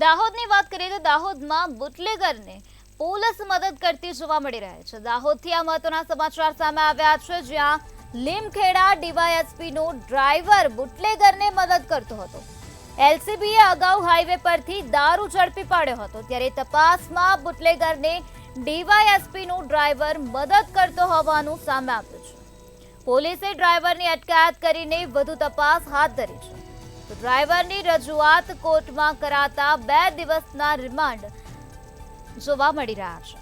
દાહોદની વાત કરીએ તો દાહોદમાં બુટલેગરને પોલીસ મદદ કરતી જોવા મળી રહી છે। દાહોદથી આ મહત્વના સમાચાર સામે આવ્યા છે, જ્યાં લીમખેડા ડીવાયએસપીનો ડ્રાઈવર બુટલેગરને મદદ કરતો હતો। એલસીબીએ અગાઉ હાઈવે પરથી દારૂ ઝડપી પાડ્યો હતો, ત્યારે તપાસમાં બુટલેગરને ડીવાયએસપીનો ડ્રાઈવર મદદ કરતો હોવાનું સામે આવ્યું છે। પોલીસે ડ્રાઈવરની અટકાયત કરીને વધુ તપાસ હાથ ધરી છે। તો ડ્રાઈવરની રજૂઆત કોર્ટમાં કરાતા 2 દિવસના રિમાન્ડ જોવા મળી રહ્યા છે।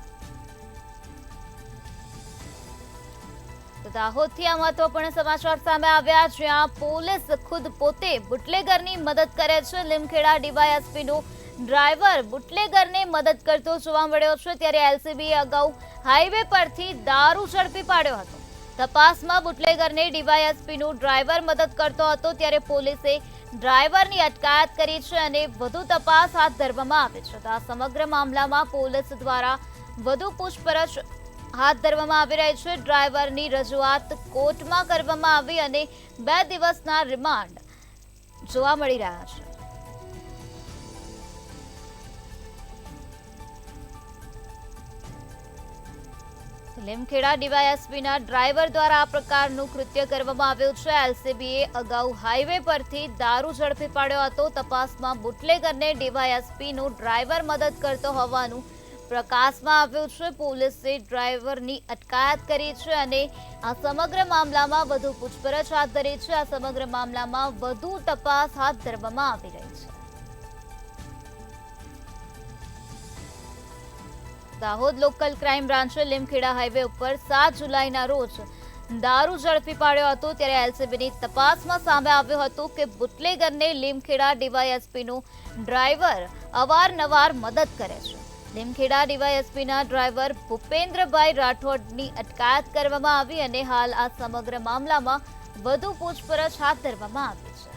તો દાહોદથી આ મહત્વપૂર્ણ સમાચાર સામે આવ્યા, જ્યાં પોલીસ ખુદ પોતે બુટલેગરની મદદ કરે છે। લીમખેડા ડીવાયએસપીનો ડ્રાઈવર બુટલેગરને મદદ કરતો જોવા મળ્યો છે, ત્યારે એલસીબીએ અગાઉ હાઈવે પરથી દારૂ ઝડપી પાડ્યો હતો। તપાસમાં બુટલેગરને ડીવાયએસપીનો ડ્રાઈવર મદદ કરતો હતો, ત્યારે પોલીસે ડ્રાઈવરની અટકાયત કરી છે અને વધુ તપાસ હાથ ધરવામાં આવી છે। તો આ સમગ્ર મામલામાં પોલીસ દ્વારા વધુ પૂછપરછ હાથ ધરવામાં આવી રહી છે। ડ્રાઈવરની રજૂઆત કોર્ટમાં કરવામાં આવી અને 2 દિવસના રિમાન્ડ જોવા મળી રહ્યા છે। લીમખેડા ડીવાયએસપીના ડ્રાઈવર દ્વારા આ પ્રકારનું કૃત્ય કરવામાં આવ્યું છે। એલસીબીએ અગાઉ હાઈવે પરથી દારૂ ઝડપી પાડ્યો હતો। તપાસમાં બુટલેગરને ડીવાયએસપીનો ડ્રાઈવર મદદ કરતો હોવાનું પ્રકાશમાં આવ્યું છે। પોલીસે ડ્રાઈવરની અટકાયત કરી છે અને આ સમગ્ર મામલામાં વધુ પૂછપરછ હાથ ધરી છે। આ સમગ્ર મામલામાં વધુ તપાસ હાથ ધરવામાં આવી રહી છે। દાહોદ લોકલ ક્રાઇમ બ્રાન્ચે લીમખેડા હાઈવે ઉપર 7 જુલાઈના રોજ દારૂ ઝડપી પાડ્યો હતો, ત્યારે એલસીબીની તપાસમાં સામે આવ્યું હતું કે બુટલેગરને લીમખેડા ડીવાયએસપીનો ડ્રાઈવર અવારનવાર મદદ કરે છે। લીમખેડા ડીવાયએસપીના ડ્રાઈવર ભૂપેન્દ્રભાઈ રાઠોડની અટકાયત કરવામાં આવી અને હાલ આ સમગ્ર મામલામાં વધુ પૂછપરછ હાથ ધરવામાં આવી છે।